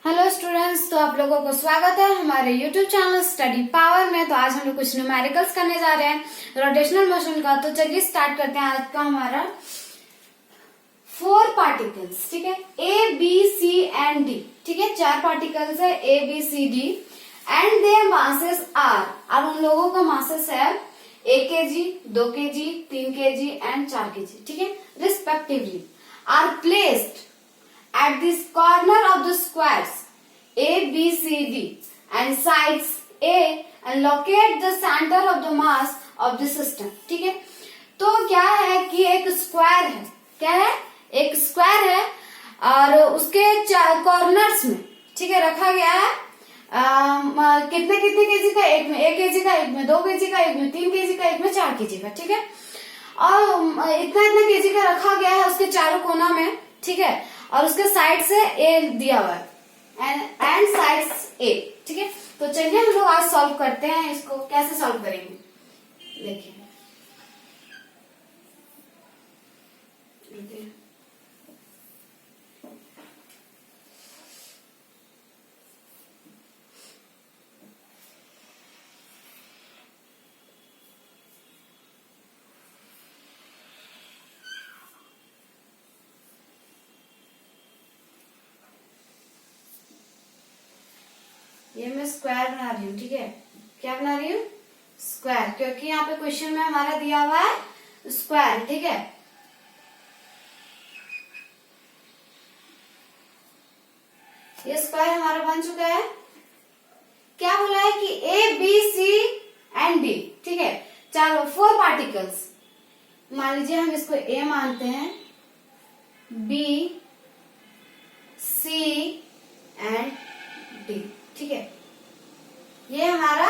Hello students, तो आप लोगों को स्वागत है हमारे यूट्यूब चैनल स्टडी पावर में। तो आज हम लोग कुछ न्यूमेरिकल्स करने जा रहे हैं रोटेशनल मोशन का। तो चलिए स्टार्ट करते हैं आज का हमारा 4 पार्टिकल्स। ठीक है, A B C and D. ठीक है, 4 पार्टिकल्स है A B C D and their masses are. और उन लोगों का मासेस है 1 kg, 2 kg, 3 kg and 4 kg। ठीक है, respectively are placed at this corner of the squares A, B, C, D and sides A and locate the center of the mass of the system। ठीक है, तो क्या है कि एक square है। क्या है? एक स्क्वायर है और उसके कॉर्नर्स में, ठीक है, रखा गया है कितने कितने केजी का? एक में 1 kg का, एक में 2 kg का, एक में 3 kg का, एक में 4 kg का। ठीक है, और इतना इतना केजी का रखा गया है उसके चारों कोना में। ठीक है, और उसके साइड से ए दिया हुआ है एंड साइड्स ए। ठीक है, तो चलिए हम लोग आज सॉल्व करते हैं। इसको कैसे सॉल्व करेंगे देखिए। ये मैं स्क्वायर बना रही हूँ। ठीक है, क्या बना रही हूँ? स्क्वायर, क्योंकि यहाँ पे क्वेश्चन में हमारा दिया हुआ है स्क्वायर। ठीक है, ये स्क्वायर हमारा बन चुका है। क्या बोला है कि A B C and D. ठीक है, 4 पार्टिकल्स। मान लीजिए हम इसको ए मानते हैं, बी सी एंड डी। ठीक है, ये हमारा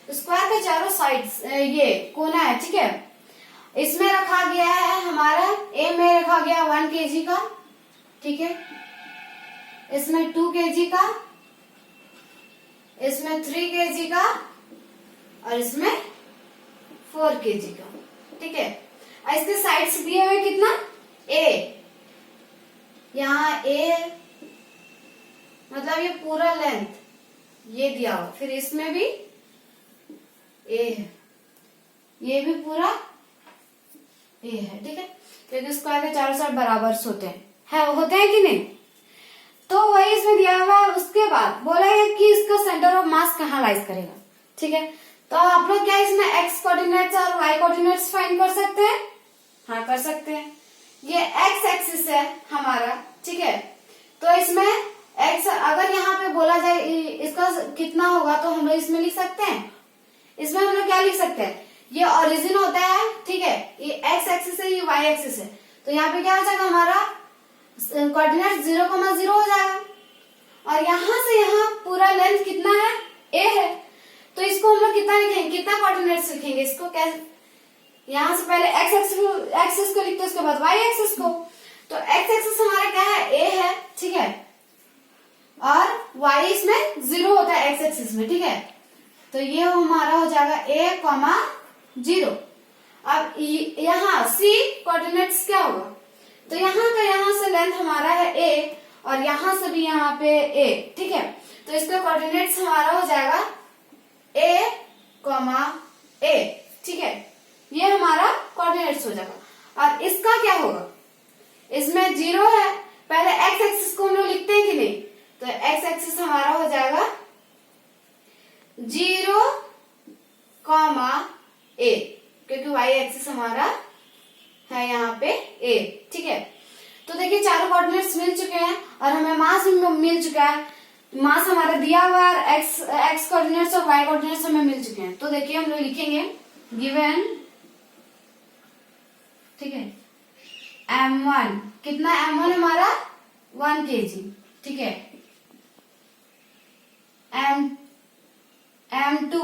स्क्वायर के चारों साइड्स ये कोना है। ठीक है, इसमें रखा गया है हमारा ए में रखा गया 1 kg का। ठीक है, इसमें 2 kg का, इसमें 3 kg का और इसमें 4 kg का। ठीक है, और इसके साइड्स दिए हुए कितना? ए, यहाँ ए मतलब ये पूरा लेंथ ये दिया हुआ, फिर इसमें भी ए है, ये भी पूरा ए है। ठीक है, क्योंकि स्क्वायर के चारों साइड बराबर होते हैं कि नहीं? तो वही इसमें दिया हुआ है। उसके बाद बोला है कि इसका सेंटर ऑफ मास कहाँ लाइज करेगा। ठीक है, तो आप लोग क्या इसमें एक्स कोऑर्डिनेट्स और वाई कोऑर्डिनेट्स फाइंड कर सकते हैं? हाँ, कर सकते हैं। ये एक्स एक्सिस है हमारा। ठीक है, तो इसमें एक्स अगर यहाँ पे बोला जाए इसका कितना होगा तो हम लोग इसमें लिख सकते हैं। इसमें हम लोग क्या लिख सकते हैं? ये ओरिजिन होता है। ठीक है, ये एक्स एक्सिस है, ये वाई एक्सिस है। तो यहाँ पे क्या हो जाएगा? हमारा कोऑर्डिनेट 0,0 हो जाएगा। और यहाँ से यहाँ पूरा लेंथ कितना है? ए है। तो इसको हम लोग कितना लिखेंगे? कितना कोऑर्डिनेट्स लिखेंगे इसको? कैसे? यहाँ से पहले एक्स एक्सिस को लिखते हैं, उसके बाद वाई एक्सिस को। तो एक्स एक्सिस हमारा क्या है? ए है। ठीक है, और y इसमें 0 होता है एक्स एक्सिस में। ठीक है, तो ये हमारा हो जाएगा a, 0। अब यहाँ c कोऑर्डिनेट्स क्या होगा? तो यहाँ का यहाँ से लेंथ हमारा है a और यहाँ से भी यहाँ पे a। ठीक है, तो इसका कोऑर्डिनेट्स हमारा हो जाएगा a, ठीक है, ये हमारा कोऑर्डिनेट्स हो जाएगा। और इसका क्या होगा? इसमें 0 है। पहले एक्स एक्सिस को हम लोग लिखते हैं कि नहीं? तो एक्स एक्सिस हमारा हो जाएगा 0, a, क्योंकि वाई एक्सिस हमारा है यहाँ पे a। ठीक है, तो देखिए चारों कोऑर्डिनेट्स मिल चुके हैं और हमें मास मिल चुका है। मास हमारा दिया हुआ है, एक्स कोऑर्डिनेट्स और वाई कोऑर्डिनेट्स हमें मिल चुके हैं। तो देखिए हम लोग लिखेंगे गिवन। ठीक है, m1 कितना? m1 हमारा 1 kg। ठीक है, m2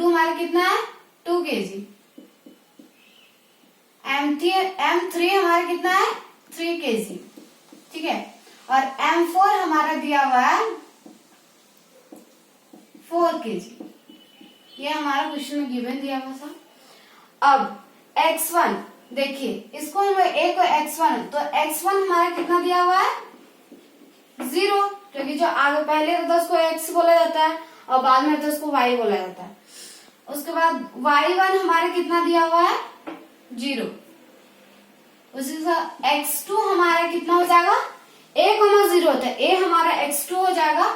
हमारा कितना है? 2 kg। m3 हमारा कितना है? 3 kg। ठीक है, और m4 हमारा दिया हुआ है 4 kg। ये हमारा क्वेश्चन में गिवन दिया हुआ था। अब x1 देखिए, इसको हम a को x1, तो x1 हमारा कितना दिया हुआ है? 0, क्योंकि क्योंकि जो आगे पहले रहता है उसको x बोला जाता है और बाद में रहता है उसको y बोला जाता है। उसके बाद y1 हमारे कितना दिया हुआ है 0। उसी तरह x2 हमारा कितना हो जाएगा a,0 होता है, a हमारा x2 हो जाएगा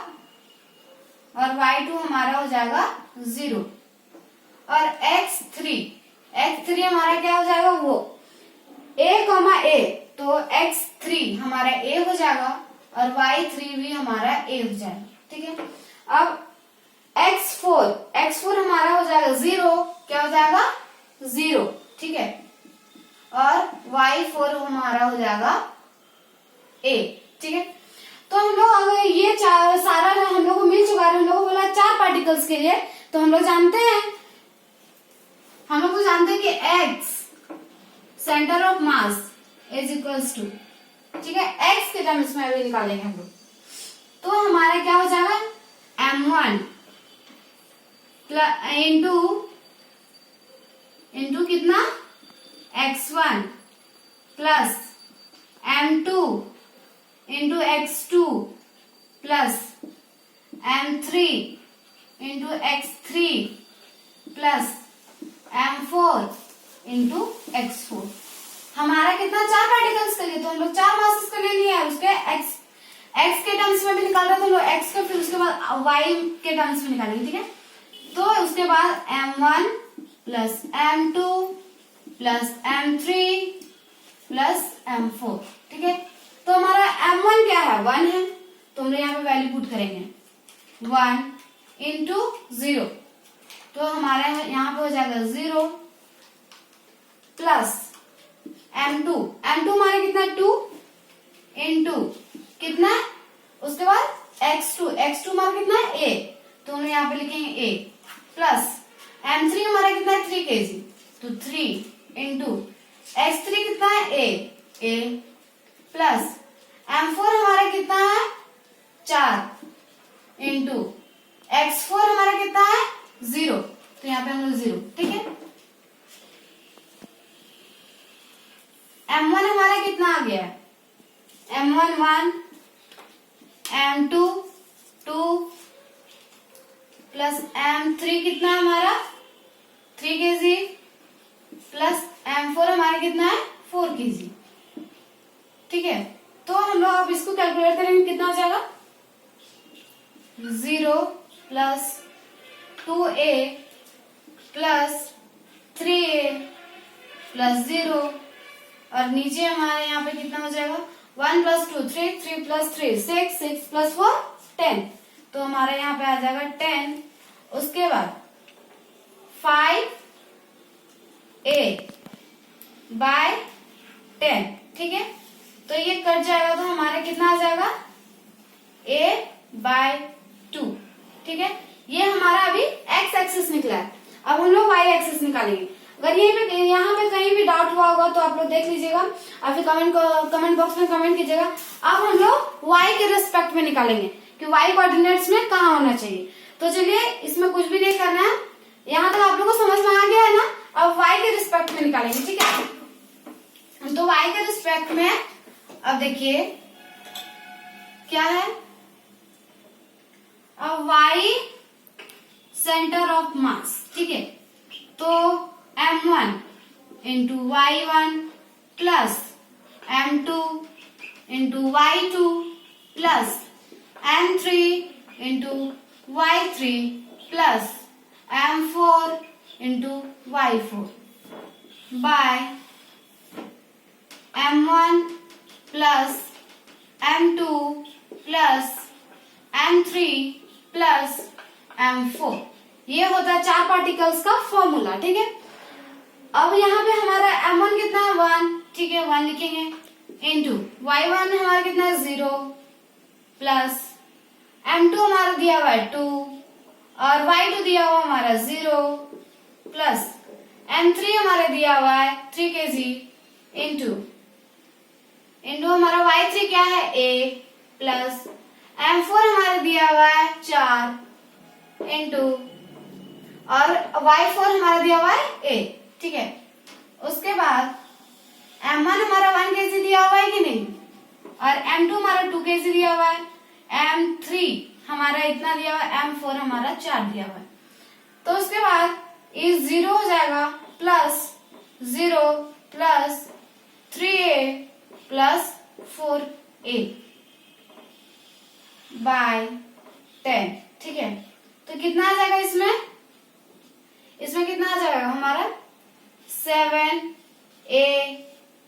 और y2 हमारा हो जाएगा 0। और x3 हमारा क्या हो जाएगा वो a, तो x3 हमारा a हो जाएगा और y3 भी हमारा a हो जाएगा। ठीक है, अब x4 हमारा हो जाएगा 0, क्या हो जाएगा 0। ठीक है, और y4 हमारा हो जाएगा a। ठीक है, तो हम लोग अगर ये सारा हम लोग को मिल चुका है, हम लोग को बोला 4 पार्टिकल्स के लिए, तो हम लोग जानते हैं कि x centre of mass is equals to, ठीक है, x के टर्म्स में अभी निकालेंगे हम लोग, तो हमारा क्या हो जाएगा m1 इंटू कितना x1 plus m2 into x2 plus m3 into x3 plus m4 into x4। हमारा कितना 4 पार्टिकल्स के लिए, तो हम लोग 4 मासेस के लिए लिए उसके x के टर्म्स में भी निकाल रहे थे हम लोग x के, फिर उसके बाद y के टर्म्स में निकालेंगे। ठीक है, तो उसके बाद m1 plus m2 plus m3 plus m4। ठीक है, तो हमारा m1 क्या है 1 है, तो हम लोग यहाँ पे वैल्यू पुट करेंगे 1 इंटू 0, तो हमारा यहाँ पे हो जाएगा 0 प्लस m2 हमारा कितना 2 इंटू कितना, उसके बाद x2 हमारा कितना है a, तो हम यहाँ पे लिखेंगे a प्लस m3 हमारा कितना है 3 kg, तो 3 इंटू x3 कितना है a प्लस m4 हमारा कितना है 4 इंटू x4 हमारा कितना है 0, तो यहाँ पे हम लोग 0। ठीक है, m1 हमारा कितना आ गया m1 1, m2 2 प्लस m3 कितना हमारा 3 kg प्लस m4 हमारा कितना है 4 kg। ठीक है, तो हम लोग अब इसको कैलकुलेट करेंगे, कितना हो जाएगा 0 plus 2a plus 3a plus 0, और नीचे हमारे यहाँ पे कितना हो जाएगा 1 प्लस 2 3, 3 प्लस 3 6, 6 प्लस 4 10, तो हमारे यहाँ पे आ जाएगा 10। उसके बाद 5a बाय 10। ठीक है, तो ये कट जाएगा, तो हमारा कितना आ जाएगा a बाय 2। ठीक है, ये हमारा अभी x एक्सिस निकला है। अब हम लोग y एक्सिस निकालेंगे। अगर यहाँ पे कहीं भी डाउट हुआ होगा तो आप लोग देख लीजिएगा और फिर कमेंट बॉक्स में कमेंट कीजिएगा। अब हम लोग y के रिस्पेक्ट में निकालेंगे कि y कोऑर्डिनेट्स में कहाँ होना चाहिए। तो चलिए, इसमें कुछ भी नहीं करना है, यहाँ तक आप लोग को समझ में आ गया है ना। अब y के रिस्पेक्ट में निकालेंगे। ठीक है, तो y के रिस्पेक्ट में अब देखिए क्या है, अब y सेंटर ऑफ मास। ठीक है, तो m1 into y1 plus m2 into y2 plus m3 into y3 plus m4 into y4 by m1 plus m2 plus m3 plus m4। ये होता है 4 पार्टिकल्स का फॉर्मूला। ठीक है, अब यहाँ पे हमारा m1 कितना है 1, ठीक है 1 लिखेंगे, इंटू y1 हमारा कितना है 0 प्लस m2 हमारा दिया हुआ है 2 और y2 दिया हुआ हमारा 0 प्लस m3 हमारा दिया हुआ है 3 kg इंटू हमारा y3 क्या है a प्लस m4 हमारा दिया हुआ है 4 इंटू और y4 हमारा दिया हुआ है a। ठीक है, उसके बाद m1 हमारा 1 kg दिया हुआ है कि नहीं, और m2 हमारा 2 kg दिया हुआ है, M3 हमारा इतना दिया हुआ है, M4 हमारा 4 दिया हुआ है। तो उसके बाद ये 0 हो जाएगा, plus 0 plus 3a plus 4a bye 10। ठीक है, तो कितना आ जाएगा इसमें कितना आ जाएगा हमारा 7a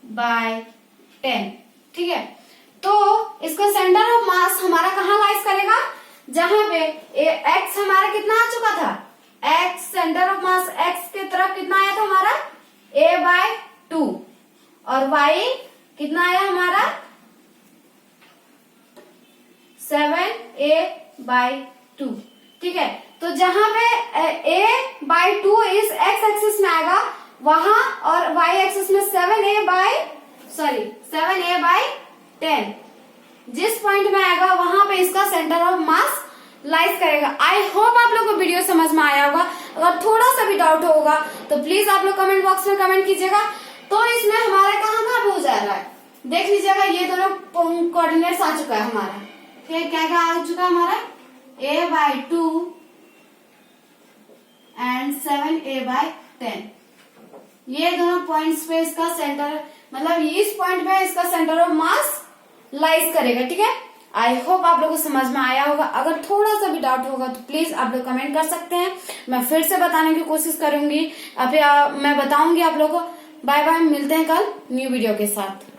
बाय 10। ठीक है, तो इसका सेंटर ऑफ मास हमारा कहाँ लाइज करेगा, जहां पे x हमारा कितना आ चुका था, x centre of mass x के तरफ कितना आया था हमारा a बाय 2, और y कितना आया हमारा 7a बाय 2। ठीक है, तो जहां पे a बाय 2 इस x एक्सिस में आएगा वहां, और y एक्सिस में 7a बाय 10 जिस पॉइंट में आएगा वहां पे इसका सेंटर ऑफ मास लाइज करेगा। आई होप आप लोग को वीडियो समझ में आया होगा। अगर थोड़ा सा भी डाउट होगा तो प्लीज आप लोग कमेंट बॉक्स में कमेंट कीजिएगा। तो इसमें हमारा कहाँ हो जा रहा है देख लीजिएगा, ये दोनों कोऑर्डिनेट्स आ चुका है हमारा। फिर क्या क्या आ चुका है हमारा a bye 2 and 7a bye 10। ये दोनों पॉइंट्स पे इसका सेंटर, मतलब इस पॉइंट पे इसका सेंटर ऑफ मास लाइज करेगा। ठीक है, आई होप आप लोगों को समझ में आया होगा। अगर थोड़ा सा भी डाउट होगा तो प्लीज आप लोग कमेंट कर सकते हैं, मैं फिर से बताने की कोशिश करूंगी, मैं बताऊंगी आप लोगों को। बाय बाय, मिलते हैं कल न्यू वीडियो के साथ।